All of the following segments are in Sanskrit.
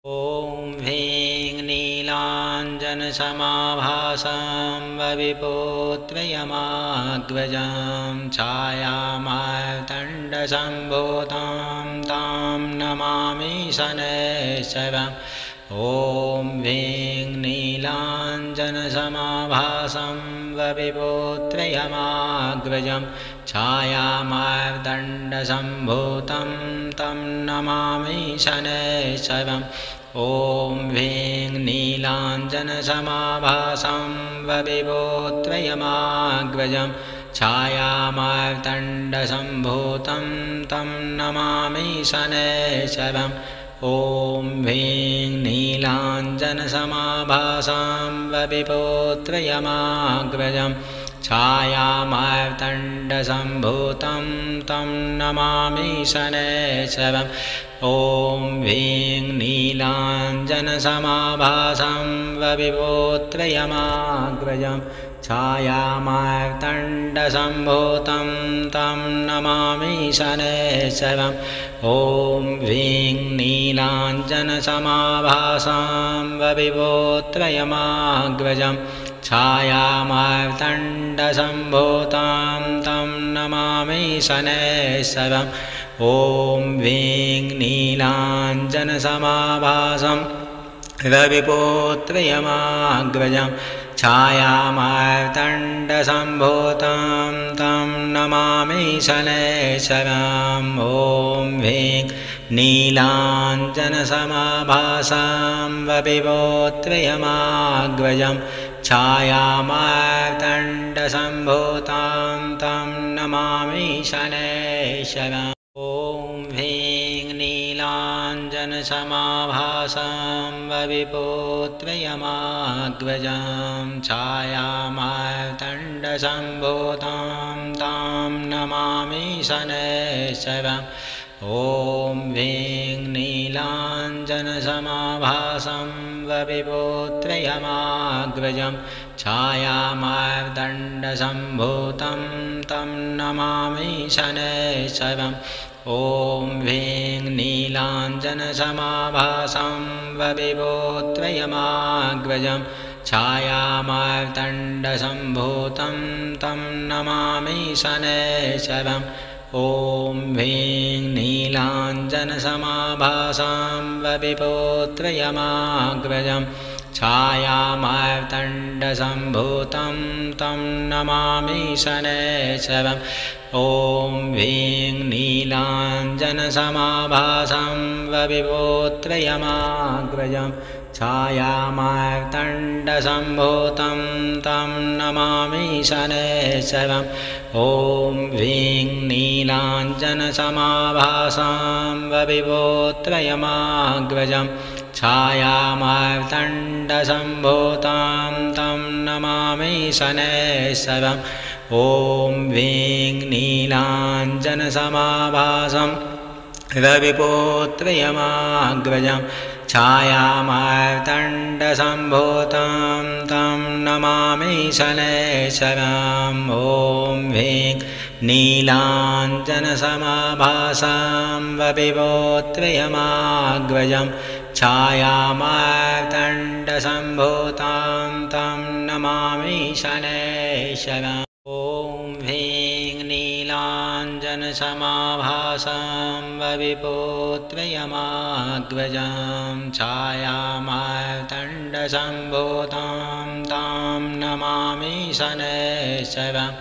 ॐ ह्रीं नीलाञ्जनसमाभासां वविपोत्रयमाग्रजां छायामार्तण्डसम्भूतां तां नमामि शनैश्चरम्। ॐ ह्रीं नीलाञ्जनसमाभासं वविपोत्रयमाग्रजं छायामार्तण्डसम्भूतं तं नमामि शनैश्चरम्। ॐ ह्रीं नीलाञ्जनसमाभासं वविपोत्रयमाग्रजं छायामार्तण्डसम्भूतं तं नमामि शनैश्चरम्। ॐ ह्रीं नीलाञ्जनसमाभासां वविपोत्रयमाग्रजं छायामार्तण्डसम्भूतं तं नमामि शनैश्चरम्। ॐ ह्रीं नीलाञ्जनसमाभासं वविपोत्रयमाग्रजं छायामार्तण्डसम्भूतं तं नमामि शनैश्चरम्। ॐ ह्रीं नीलाञ्जनसमाभासां वविपोत्रयमाग्रजं छायामार्तण्डसम्भूतां तं नमामि शनैश्चरम्। ॐ ह्रीं नीलाञ्जनसमाभासं वविपोत्रयमाग्रजं छायामार्तण्डसम्भूतं तं नमामि शनैश्चरम्। ॐ ह्रीं नीलाञ्जनसमाभासां वविपोत्रयमाग्रजं छायामार्तण्डसम्भूतां तं नमामि शनैश्चरम्। ॐ ह्रीं नीलाञ्जनसमाभासां वविपोत्रयमाग्रजं छायामार्तण्डसम्भूतां तं नमामि शनैश्चरम्। ॐ ह्रीं नीलाञ्जनसमाभासं वविपोत्रयमाग्रजं छायामार्तण्डसम्भूतं तं नमामि शनैश्चरम्। ॐ ह्रीं नीलाञ्जनसमाभासं वविपोत्रयमाग्रजं छायामार्तण्डसम्भूतं तं नमामि शनैश्चरम्। ॐ ह्रीं नीलाञ्जनसमाभासां वविपोत्रयमाग्रजं छायामार्तण्डसम्भूतं तं नमामि शनैश्चरम्। ॐ ह्रीं नीलाञ्जनसमाभासं वविपोत्रयमाग्रजं छायामार्तण्डसम्भूतं तं नमामि शनैश्चरम्। ॐ ह्रीं नीलाञ्जनसमाभासां वविपोत्रयमाग्रजं छायामार्तण्डसम्भूतां तं नमामि शनैश्चरम्। ॐ ह्रीं नीलाञ्जनसमाभासं वविपोत्रयमाग्रजं छायामार्तण्डसम्भूतं तं नमामि शनैश्चरम्। ॐ ह्रीं नीलाञ्जनसमाभासां वविपोत्रयमाग्रजं छायामार्तण्डसम्भूतां तं नमामि शनैश्चरम्। ॐ ह्रीं नीलाञ्जनसमाभासां वविपोत्रयमाग्रजं छायामार्तण्डसम्भूतां तां नमामि शनैश्चरम्।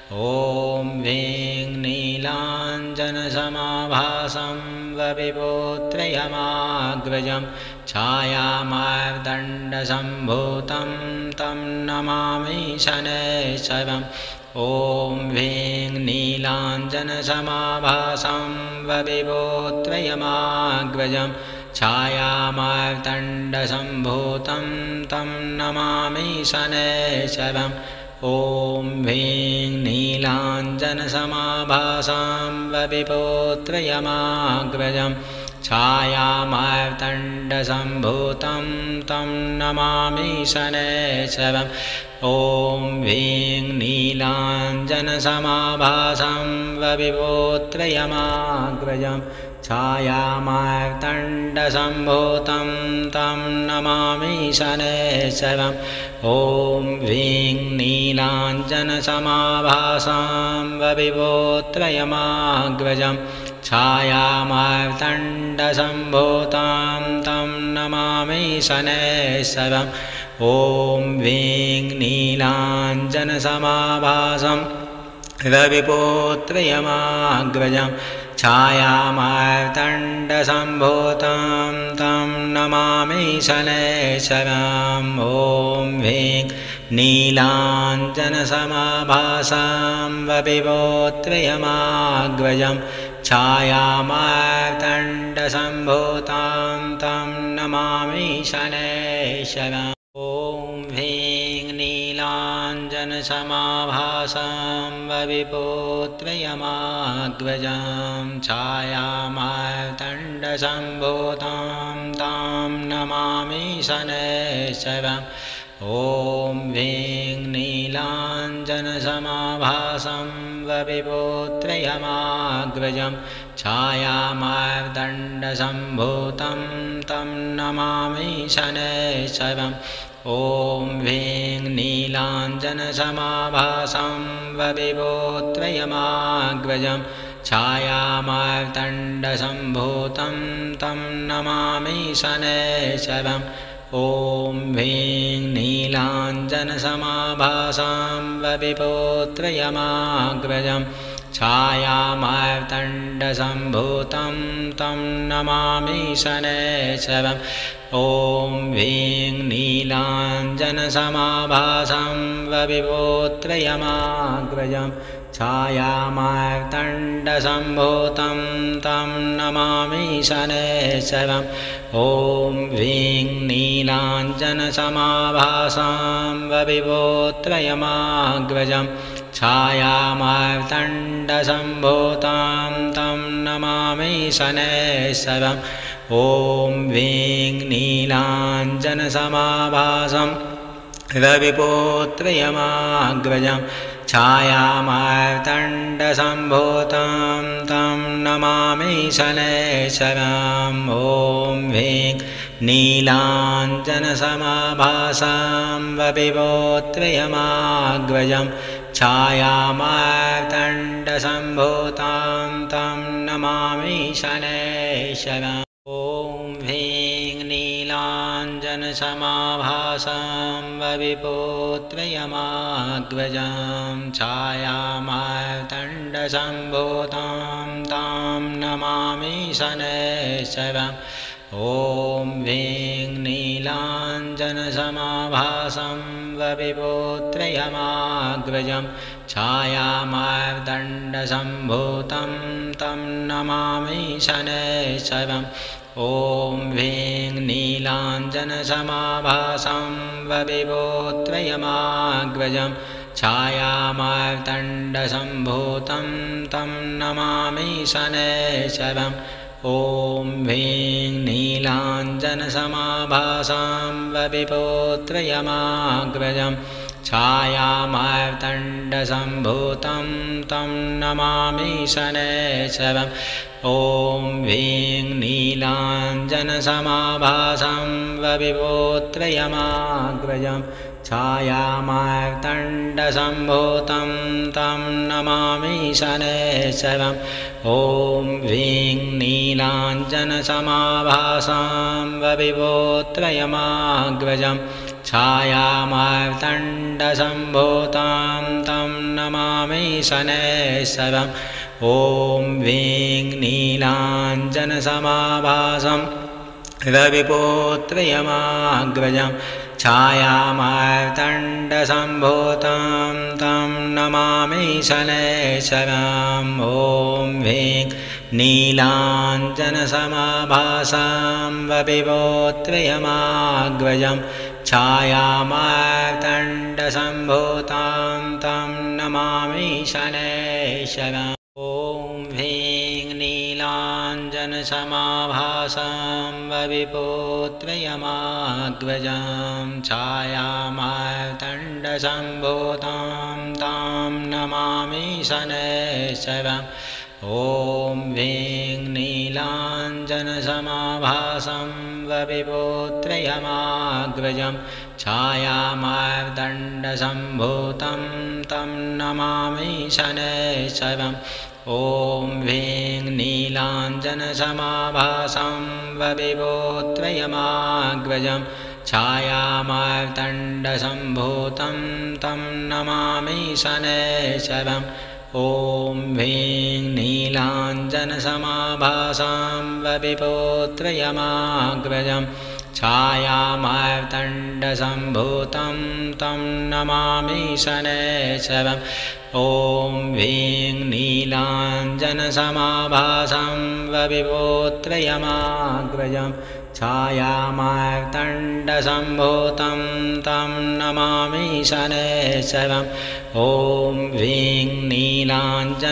ॐ ह्रीं नीलाञ्जनसमाभासं वविपोत्रयमाग्रजं छायामार्तण्डसम्भूतं तं नमामि शनैश्चरम्। ॐ ह्रीं नीलाञ्जनसमाभासं वविपोत्रयमाग्रजं छायामार्तण्डसम्भूतं तं नमामि शनैश्चरम्। ॐ ह्रीं नीलाञ्जनसमाभासां वविपोत्रयमाग्रजं छायामार्तण्डसम्भूतं तं नमामि शनैश्चरम्। ॐ ह्रीं नीलाञ्जनसमाभासं वविपोत्रयमाग्रजं छायामार्तण्डसम्भूतं तं नमामि शनैश्चरम् ॐ ह्रीं नीलाञ्जनसमाभासां वविवोत्रयमाग्रजं छायामार्तण्डसम्भूतां तं नमामि शनैश्चरम् ॐ ह्रीं नीलाञ्जनसमाभासं रविपुत्रयमाग्रजं छायामार्तण्डसम्भूतं तं नमामि शनैश्चरम् ॐ ह्रीं नीलाञ्जनसमाभासां वविवोत्रयमाग्रजं छायामार्तण्डसम्भूतं तं नमामि शनैश्चरम् ॐ ह्रीं नीलाञ्जनसमाभासां वविपुत्रयमाग्रजं छायामार्तण्डसम्भूतं तं नमामि शनैश्चरम् ॐ ह्रीं नीलाञ्जनसमाभासं वविपुत्रयमाग्रजं छायामार्तण्डसम्भूतं तं नमामि शनैश्चरम् ॐ ह्रीं नीलाञ्जनसमाभासं वविपुत्रयमाग्रजं छायामार्तण्डसम्भूतं तं नमामि शनैश्चरम् ॐ ह्रीं नीलाञ्जनसमाभासां वविपुत्रयमाग्रजं छायामार्तण्डसम्भूतं तं नमामि शनैश्चरम् ॐ ह्रीं नीलाञ्जनसमाभासं वविपुत्रयमाग्रजं छायामार्तण्डसम्भूतं तं नमामि शनैश्चरम् ॐ ह्रीं नीलाञ्जनसमाभासां वविपुत्रयमाग्रजं छायामार्तण्डसम्भूतं तं नमामि शनैश्चरम् ॐ ह्रीं नीलाञ्जनसमाभासं रविपुत्रयमाग्रजं छायामार्तण्डसम्भूतं तं नमामि शनैश्चरम् ॐ ह्रीं नीलाञ्जनसमाभासां वविपुत्रयमाग्रजं छायामार्तण्डसम्भूतं तं नमामि शनैश्चरम् ॐ ह्रीं नीलाञ्जनसमाभासां वविपुत्रयमाग्रजं छायामार्तण्डसम्भूतं तं नमामि शनैश्चरम् ॐ ह्रीं नीलाञ्जनसमाभासं वविपुत्रयमाग्रजं छायामार्तण्डसम्भूतं तं नमामि शनैश्चरम् ॐ ह्रीं नीलाञ्जनसमाभासं वविपुत्रयमाग्रजं छायामार्तण्डसम्भूतं तं नमामि शनैश्चरम् ॐ ह्रीं नीलाञ्जनसमाभासां वविपुत्रयमाग्रजं छायामार्तण्डसम्भूतं तं नमामि शनैश्चरम् ॐ ह्रीं नीलाञ्जनसमाभासं वविपुत्रयमाग्रजं छायामार्तण्डसम्भूतं तं नमामि शनैश्चरम् ॐ ह्रीं नीलाञ्जनसमाभासां वविपुत्रयमाग्रजं छायामार्तण्डसम्भूतं तं नमामि शनैश्चरम् ॐ ह्रीं नीलाञ्जनसमाभासं रविपुत्रयमाग्रजं छायामार्तण्डसम्भूतं तं नमामि शनैश्चरम् ॐ ह्रीं नीलाञ्जनसमाभासां वविपुत्रयमाग्रजं छायामार्तण्डसम्भूतं तं नमामि शनैश्चरम् ॐ ह्रीं नीलाञ्जनसमाभासां वविपुत्रयमाग्रजं छायामार्तण्डसम्भूतं तं नमामि शनैश्चरम् ॐ ह्रीं नीलाञ्जनसमाभासं वविवोत्रयमाग्रजं छायामार्दण्डसम्भूतं तं नमामि शनैश्चरम् ॐ ह्रीं नीलाञ्जनसमाभासं वविवोत्रयमाग्रजं छायामार्दण्डसम्भूतं तं नमामि शनैश्चरम् ॐ ह्रीं नीलाञ्जनसमाभासं वविवोत्रयमाग्रजं छायामार्दण्डसम्भूतं तं नमामि शनैश्चरम् ॐ ह्रीं नीलाञ्जनसमाभासं वविवोत्रयमाग्रजं छायामार्दण्डसम्भूतं तं नमामि शनैश्चरम् ॐ ह्रीं नीलाञ्जनसमाभासं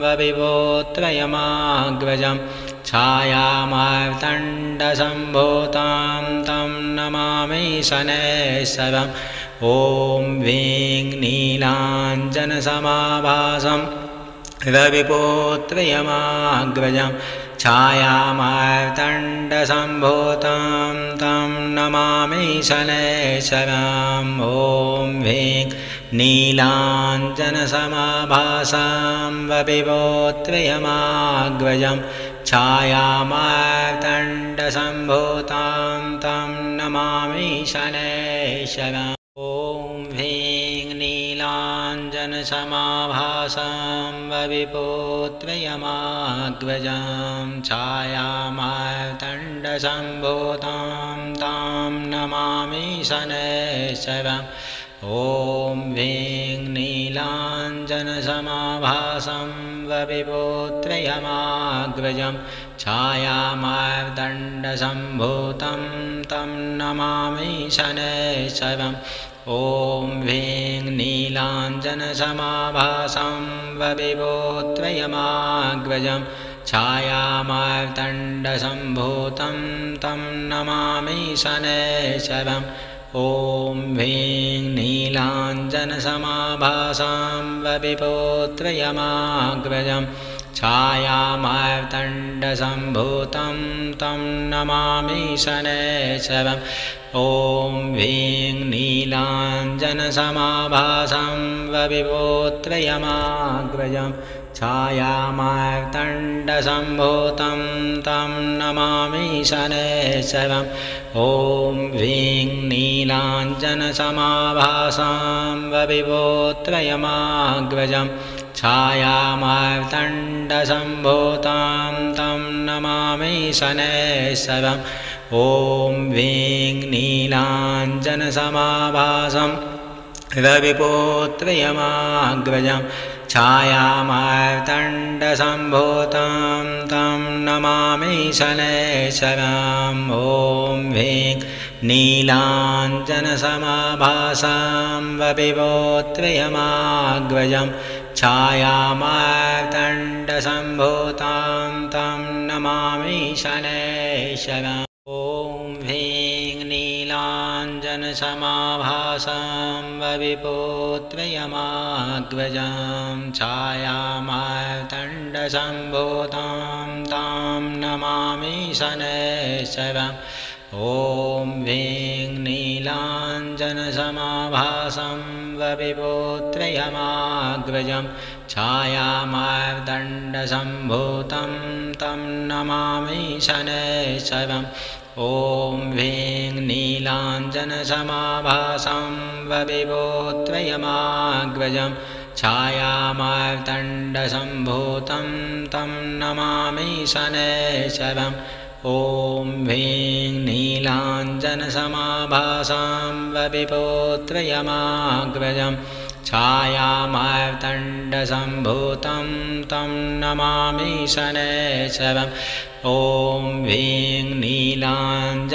वविवोत्रयमाग्रजं छायामार्दण्डसम्भूतं तं नमामि शनैश्चरम् ॐ ह्रीं नीलाञ्जनसमाभासं वविवोत्रयमाग्रजं छायामार्दण्डसम्भूतं तं नमामि शनैश्चरम् ॐ ह्रीं नीलाञ्जनसमाभासं वविवोत्रयमाग्रजं छायामार्दण्डसम्भूतं तं नमामि शनैश्चरम् ॐ ह्रीं नीलाञ्जनसमाभासं वविवोत्रयमाग्रजं छायामार्दण्डसम्भूतं तं नमामि शनैश्चरम् ॐ ह्रीं नीलाञ्जनसमाभासं वविवोत्रयमाग्रजं छायामार्दण्डसम्भूतं तं नमामि शनैश्चरम् ॐ ह्रीं नीलाञ्जनसमाभासं वविवोत्रयमाग्रजं छायामार्दण्डसम्भूतं तं नमामि शनैश्चरम् ॐ ह्रीं नीलाञ्जनसमाभासं वविवोत्रयमाग्रजं छायामार्दण्डसम्भूतं तं नमामि शनैश्चरम् ॐ ह्रीं नीलाञ्जनसमाभासं वविवोत्रयमाग्रजं छायामार्दण्डसम्भूतं तं नमामि शनैश्चरम् ॐ ह्रीं नीलाञ्जनसमाभासं वविवोत्रयमाग्रजं छायामार्दण्डसम्भूतं तं नमामि शनैश्चरम् ॐ ह्रीं नीलाञ्जनसमाभासं वविवोत्रयमाग्रजं छायामार्दण्डसम्भूतं तं नमामि शनैश्चरम् ॐ ह्रीं नीलाञ्जनसमाभासं वविवोत्रयमाग्रजं छायामार्दण्डसम्भूतं तं नमामि शनैश्चरम् ॐ ह्रीं नीलाञ्जनसमाभासं वविवोत्रयमाग्रजं छायामार्दण्डसम्भूतं तं नमामि शनैश्चरम् ॐ ह्रीं नीलाञ्जनसमाभासं वविवोत्रयमाग्रजं छायामार्दण्डसम्भूतं तं नमामि शनैश्चरम् ॐ ह्रीं नीलाञ्जनसमाभासं वविवोत्रयमाग्रजं छायामार्दण्डसम्भूतं तं नमामि शनैश्चरम् ॐ ह्रीं नीलाञ्जनसमाभासं वविवोत्रयमाग्रजं छायामार्दण्डसम्भूतं तं नमामि शनैश्चरम् ॐ ह्रीं नीलाञ्जनसमाभासं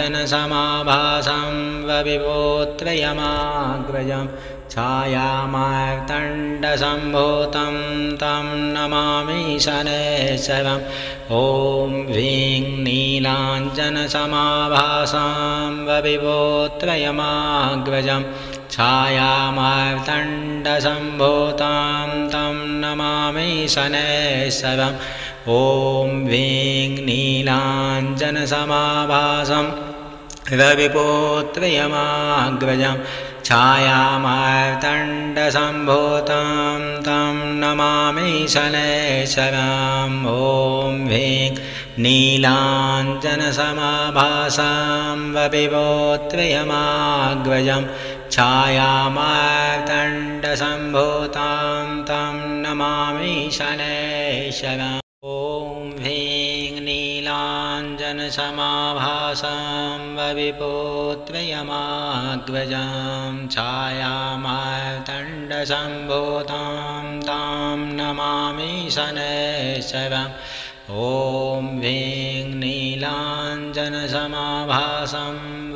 वविवोत्रयमाग्रजं छायामार्दण्डसम्भूतं तं नमामि शनैश्चरम् ॐ ह्रीं नीलाञ्जनसमाभासं वविवोत्रयमाग्रजं छायामार्दण्डसम्भूतं तं नमामि शनैश्चरम् ॐ ह्रीं नीलाञ्जनसमाभासं रविपुत्रयमाग्रजं छायामार्तण्डसम्भूतं तं नमामि शनैश्वरम् ॐ ह्रीं नीलाञ्जनसमाभासं रविपुत्रयमाग्रजं छायामार्तण्डसम्भूतं तं नमामि शनैश्वरम् ॐ ह्रीं नीलाञ्जनसमाभासं रविपुत्रयमाग्रजं छायामार्तण्डसम्भूतं तं नमामि शनैश्वरम् ॐ ह्रीं नीलाञ्जनसमाभासं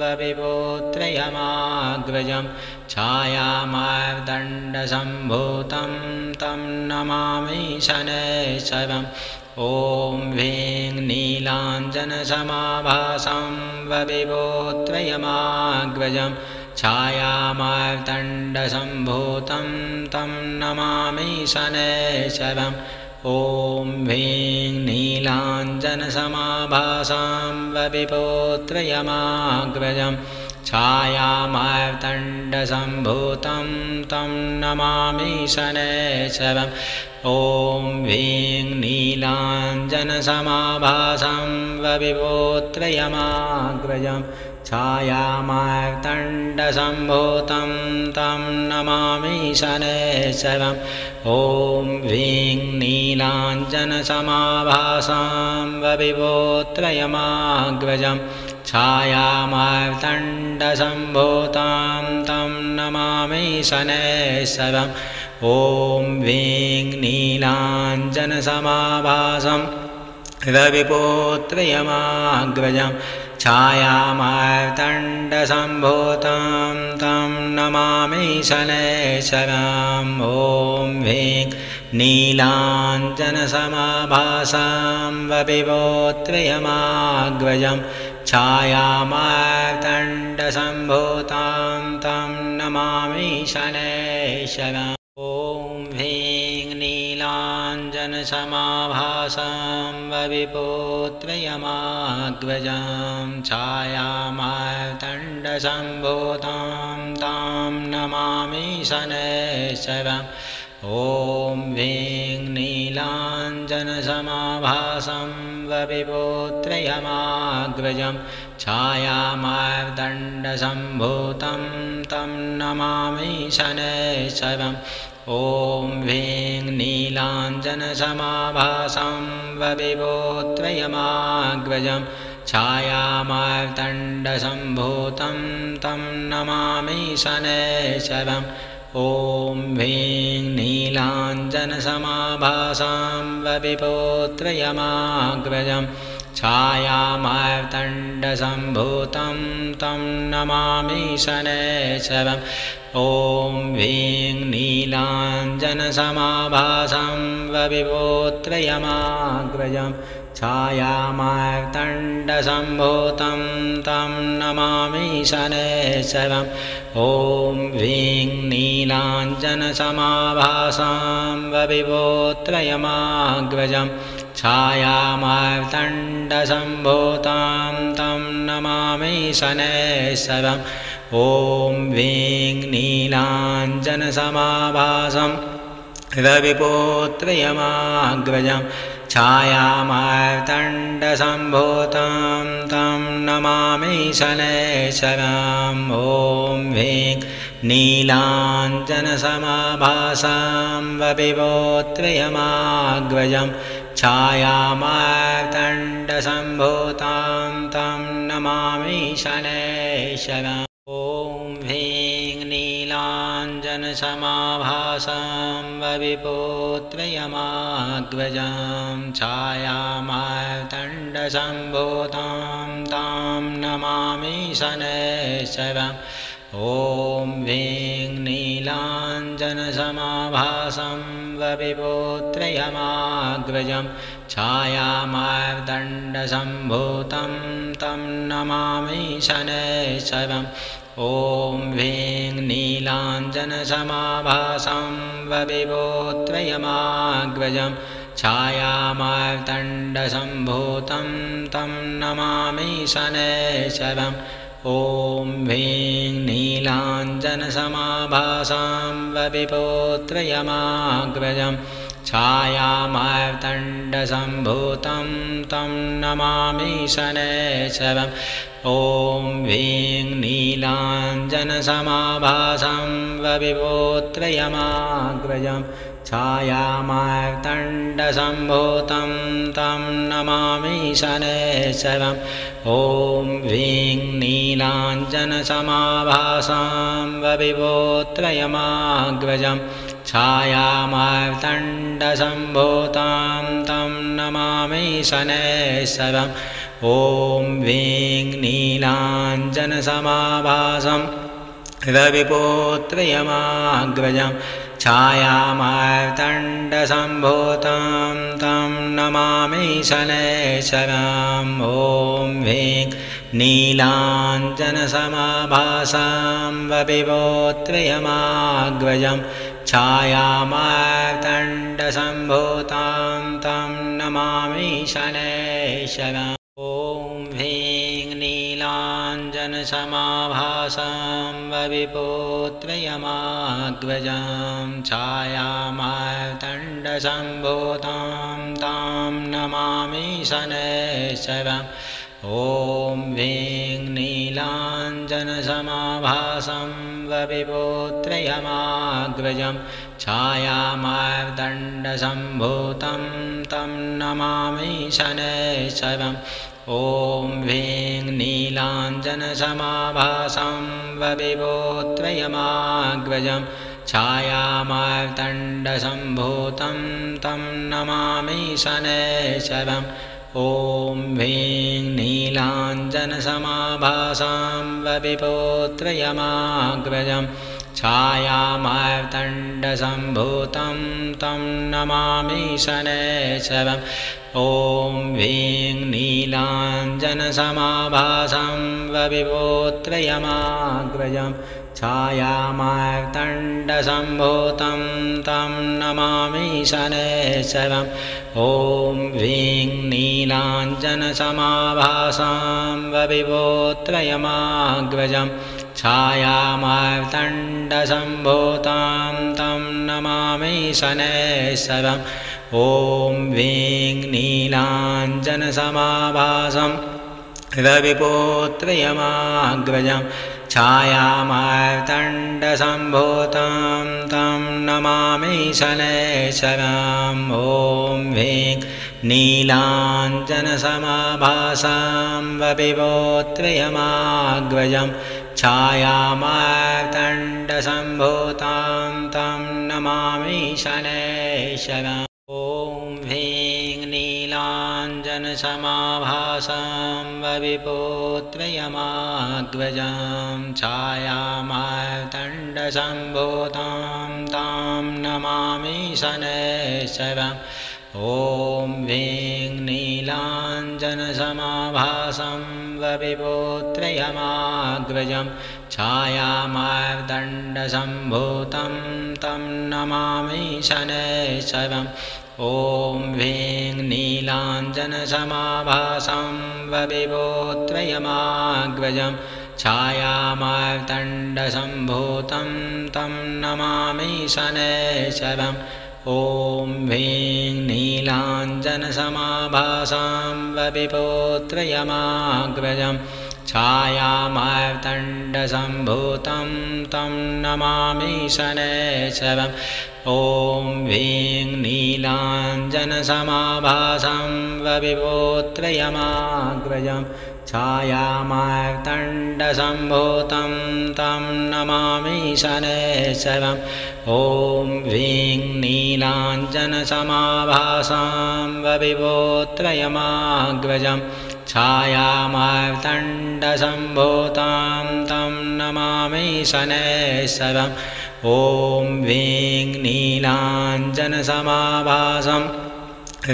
रविपुत्रयमाग्रजं छायामार्तण्डसम्भूतं तं नमामि शनैश्वरम् ॐ ह्रीं नीलाञ्जनसमाभासं रविपुत्रयमाग्रजं छायामार्तण्डसम्भूतं तं नमामि शनैश्वरम् ॐ ह्रीं नीलाञ्जनसमाभासं रविपुत्रयमाग्रजं छायामार्तण्डसम्भूतं तं नमामि शनैश्वरम् ॐ ह्रीं नीलाञ्जनसमाभासं रविपुत्रयमाग्रजं छायामार्तण्डसम्भूतं तं नमामि शनैश्वरम् ॐ ह्रीं नीलाञ्जनसमाभासं रविपुत्रयमाग्रजं छायामार्तण्डसम्भूतं तं नमामि शनैश्वरम् ॐ ह्रीं नीलाञ्जनसमाभासं रविपुत्रयमाग्रजं छायामार्तण्डसम्भूतं तं नमामि शनैश्वरम् ॐ ह्रीं नीलाञ्जनसमाभासं रविपुत्रयमाग्रजं छायामार्तण्डसम्भूतं तं नमामि शनैश्वरम् ॐ ह्रीं नीलाञ्जनसमाभासं रविपुत्रयमाग्रजं छायामार्तण्डसम्भूतं तं नमामि शनैश्वरम् ॐ ह्रीं नीलाञ्जनसमाभासं रविपुत्रयमाग्रजं छायामार्तण्डसम्भूतं तं नमामि शनैश्वरम् ॐ ह्रीं नीलाञ्जनसमाभासं रविपुत्रयमाग्रजं छायामार्तण्डसम्भूतं तं नमामि शनैश्वरम् ॐ ह्रीं नीलाञ्जनसमाभासं रविपुत्रयमाग्रजं छायामार्तण्डसम्भूतं तं नमामि शनैश्वरम् ॐ ह्रीं नीलाञ्जनसमाभासं रविपुत्रयमाग्रजं छायामार्तण्डसम्भूतं तं नमामि शनैश्वरम् ॐ ह्रीं नीलाञ्जनसमाभासं रविपुत्रयमाग्रजं छायामार्तण्डसम्भूतं तं नमामि शनैश्वरम् ॐ ह्रीं नीलाञ्जनसमाभासं रविपुत्रयमाग्रजं छायामार्तण्डसम्भूतं तं नमामि शनैश्वरम् ॐ ह्रीं नीलाञ्जनसमाभासं रविपुत्रयमाग्रजं छायामार्तण्डसम्भूतं तं नमामि शनैश्वरम् ॐ ह्रीं नीलाञ्जनसमाभासं रविपुत्रयमाग्रजं छायामार्तण्डसम्भूतं तं नमामि शनैश्वरम् ॐ ह्रीं नीलाञ्जनसमाभासं रविपुत्रयमाग्रजं छायामार्तण्डसम्भूतं तं नमामि शनैश्वरम् ॐ ह्रीं नीलाञ्जनसमाभासं रविपुत्रयमाग्रजं छायामार्तण्डसम्भूतं तं नमामि शनैश्चरम् ॐ ह्रीं नीलाञ्जनसमाभासां वविपोत्रयमाग्रजम् छायामार्तण्डसम्भूतं तं नमामि शनैश्चरम् ॐ ह्रीं नीलाञ्जनसमाभासां वविपोत्रयमाग्रजम् छायामार्तण्डसम्भूतं तं नमामि शनैश्चरम् ॐ ह्रीं नीलाञ्जनसमाभासां वविपोत्रयमाग्रजम् छायामार्तण्डसम्भूतं तं नमामि शनैश्चरम् ॐ ह्रीं नीलाञ्जनसमाभासं रविपुत्रयमाग्रजम् छायामार्तण्डसम्भूतं तं नमामि शनैश्चरम् ॐ ह्रीं नीलाञ्जनसमाभासां वविपोत्रयमाग्रजम् छायामार्तण्डसम्भूतं तं नमामि शनैश्चरम् ॐ ह्रीं नीलाञ्जनसमाभासां वविपोत्रयमाग्रजम् छायामार्तण्डसम्भूतं तं नमामि शनैश्चरम् ॐ ह्रीं नीलाञ्जनसमाभासं वविपोत्रयमाग्रजम् छायामार्तण्डसम्भूतं तं नमामि शनैश्चरम् ॐ ह्रीं नीलाञ्जनसमाभासं वविपोत्रयमाग्रजम् छायामार्तण्डसम्भूतं तं नमामि शनैश्चरम् ॐ ह्रीं नीलाञ्जनसमाभासां वविपोत्रयमाग्रजम् छायामार्तण्डसम्भूतं तं नमामि शनैश्चरम् ॐ ह्रीं नीलाञ्जनसमाभासं वविपोत्रयमाग्रजम् छायामार्तण्डसम्भूतं तं नमामि शनैश्चरम् ॐ ह्रीं नीलाञ्जनसमाभासां वविपोत्रयमाग्रजम् छायामार्तण्डसम्भूतं तं नमामि शनैश्चरम् ॐ ह्रीं नीलाञ्जनसमाभासं रविपुत्रयमाग्रजम् छायामार्तण्डसम्भूतं तं नमामि शनैश्चरम् ॐ ह्रीं नीलाञ्जनसमाभासां वविपोत्रयमाग्रजम् छायामार्तण्डसम्भूतं तं नमामि शनैश्चरम् ॐ ह्रीं नीलाञ्जनसमाभासां वविपोत्रयमाग्रजम् छायामार्तण्डसम्भूतं तं नमामि शनैश्चरम् ॐ ह्रीं नीलाञ्जनसमाभासं वविपोत्रयमाग्रजम् छायामार्तण्डसम्भूतं तं नमामि शनैश्चरम् ॐ ह्रीं नीलाञ्जनसमाभासं वविपोत्रयमाग्रजम् छायामार्तण्डसम्भूतं तं नमामि शनैश्चरम् ॐ ह्रीं नीलाञ्जनसमाभासां वविपोत्रयमाग्रजम् छायामार्तण्डसम्भूतं तं नमामि शनैश्चरम् ॐ ह्रीं नीलाञ्जनसमाभासं वविपोत्रयमाग्रजम् छायामार्तण्डसम्भूतं तं नमामि शनैश्चरम् ॐ ह्रीं नीलाञ्जनसमाभासां वविपोत्रयमाग्रजम् छायामार्तण्डसम्भूतं तं नमामि शनैश्चरम् ॐ ह्रीं नीलाञ्जनसमाभासं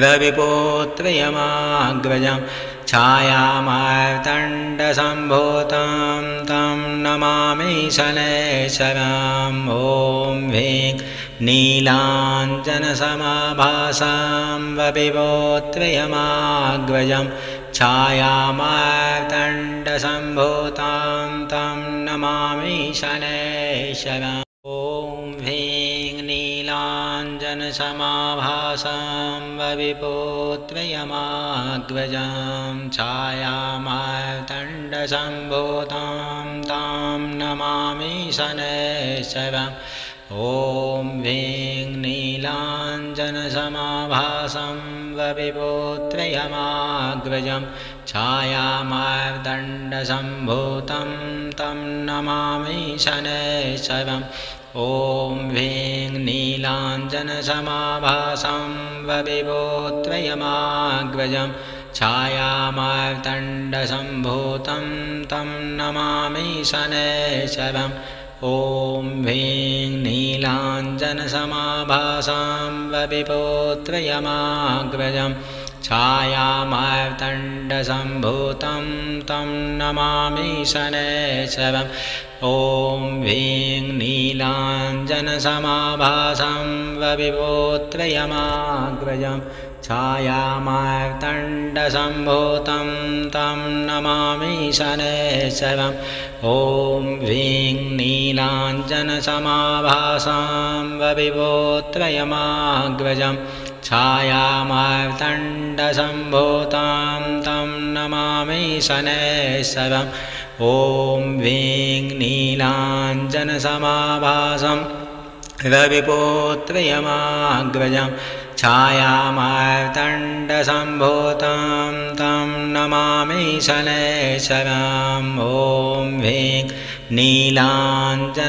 रविपुत्रयमाग्रजम् छायामार्तण्डसम्भूतं तं नमामि शनैश्चरम् ॐ ह्रीं नीलाञ्जनसमाभासां वविवोत्रयमाग्रजं छायामार्तण्डसम्भूतां तं नमामि शनैश्वरम्। ॐ ह्रीं नीलाञ्जनसमाभासां वविवोत्रयमाग्रजं छायामार्तण्डसम्भूतां तं नमामि शनैश्वरम्। ॐ ह्रीं नीलाञ्जनसमाभासं वविवोत्रयमाग्रजं छायामार्तण्डसम्भूतं तं नमामि शनैश्वरम्। ॐ ह्रीं नीलाञ्जनसमाभासं वविवोत्रयमाग्रजं छायामार्तण्डसम्भूतं तं नमामि शनैश्वरम्। ॐ ह्रीं नीलाञ्जनसमाभासां वविवोत्रयमाग्रजं छायामार्तण्डसम्भूतं तं नमामि शनैश्वरम्। ॐ ह्रीं नीलाञ्जनसमाभासं वविवोत्रयमाग्रजं छायामार्तण्डसम्भूतं तं नमामि शनैश्वरम्। ॐ ह्रीं नीलाञ्जनसमाभासां वविवोत्रयमाग्रजं छायामार्तण्डसम्भूतां तं नमामि शनैश्वरम्। ॐ ह्रीं नीलाञ्जनसमाभासं वविवोत्रयमाग्रजं छायामार्तण्डसम्भूतां तं नमामि शनैश्वरम्। ॐ ह्रीं नीलाञ्जनसमाभासां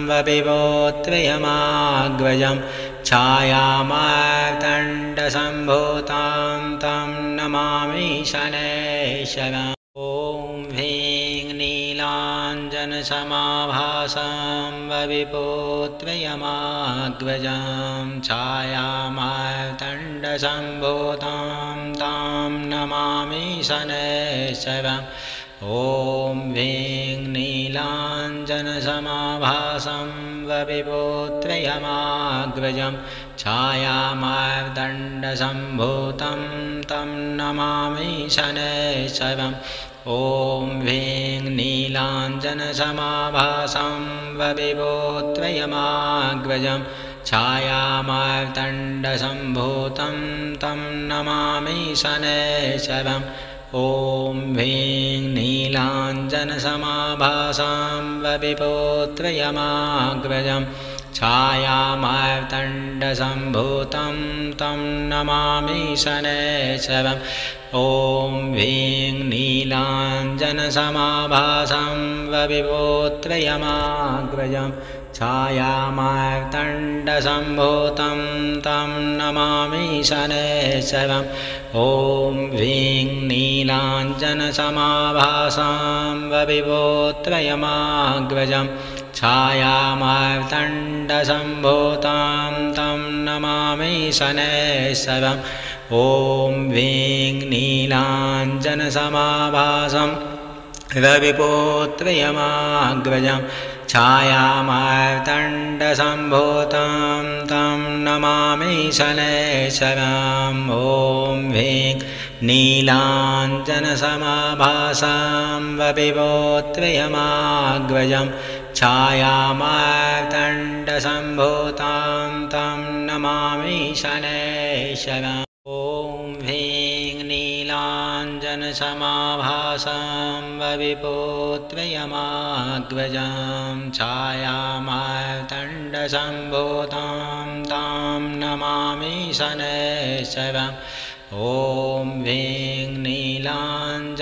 वविवोत्रयमाग्रजं छायामार्तण्डसम्भूतां तं नमामि शनैश्वरम्। ॐ ह्रीं नीलाञ्जनसमाभासां वविवोत्रयमाग्रजं छायामार्तण्डसम्भूतां तं नमामि शनैश्वरम्। ॐ ह्रीं नीलाञ्जनसमाभासं वविवोत्रयमाग्रजं छायामार्तण्डसम्भूतं तं नमामि शनैश्वरम्। ॐ ह्रीं नीलाञ्जनसमाभासं वविवोत्रयमाग्रजं छायामार्तण्डसम्भूतं तं नमामि शनैश्वरम्। ॐ ह्रीं नीलाञ्जनसमाभासां वविवोत्रयमाग्रजं छायामार्तण्डसम्भूतं तं नमामि शनैश्वरम्। ॐ ह्रीं नीलाञ्जनसमाभासं वविवोत्रयमाग्रजं छायामार्तण्डसम्भूतं तं नमामि शनैश्वरम्। ॐ ह्रीं नीलाञ्जनसमाभासां वविवोत्रयमाग्रजं छायामार्तण्डसम्भूतां तं नमामि शनैश्वरम्। ॐ ह्रीं नीलाञ्जनसमाभासं वविवोत्रयमाग्रजं छायामार्तण्डसम्भूतां तं नमामि शनैश्वरम्। ॐ ह्रीं नीलाञ्जनसमाभासां वविवोत्रयमाग्रजं छायामार्तण्डसम्भूतां तं नमामि शनैश्वरम्। ॐ ह्रीं नीलाञ्जनसमाभासां वविवोत्रयमाग्रजं छायामार्तण्डसम्भूतां तं नमामि शनैश्वरम्। ॐ ह्रीं नीलाञ्जनसमाभासं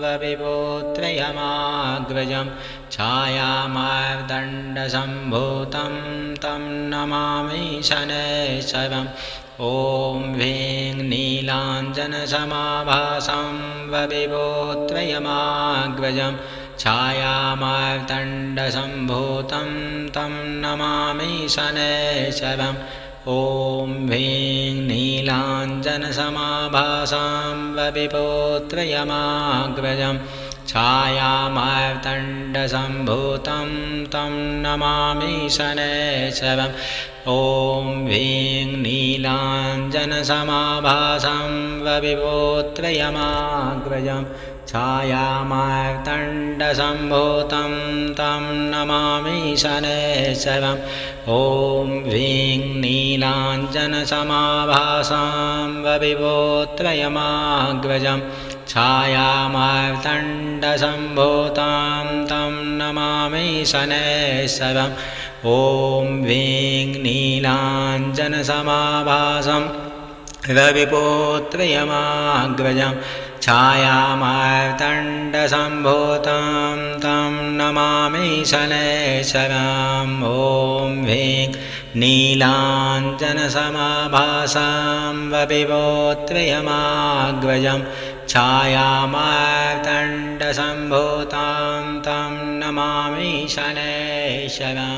वविवोत्रयमाग्रजं छायामार्तण्डसम्भूतं तं नमामि शनैश्वरम्। ॐ ह्रीं नीलाञ्जनसमाभासं वविवोत्रयमाग्रजं छायामार्तण्डसम्भूतं तं नमामि शनैश्वरम्। ॐ ह्रीं नीलाञ्जनसमाभासां वविवोत्रयमाग्रजं छायामार्तण्डसम्भूतं तं नमामि शनैश्चरम् ॐ ह्रीं नीलाञ्जनसमाभासं वविवोत्रयमाग्रजं छायामार्तण्डसम्भूतं तं नमामि शनैश्चरम् ॐ ह्रीं नीलाञ्जनसमाभासं वविवोत्रयमाग्रजं छायामार्तण्डसम्भूतं तं नमामि शनैश्चरम् ॐ ह्रीं नीलाञ्जनसमाभासं रविपुत्रयमाग्रजं छायामार्तण्डसम्भूतं तं नमामि शनैश्चरम् ॐ ह्रीं नीलाञ्जनसमाभासं रविपुत्रयमाग्रजं छायामार्तण्डसम्भूतं तं नमामि शनैश्चरम्।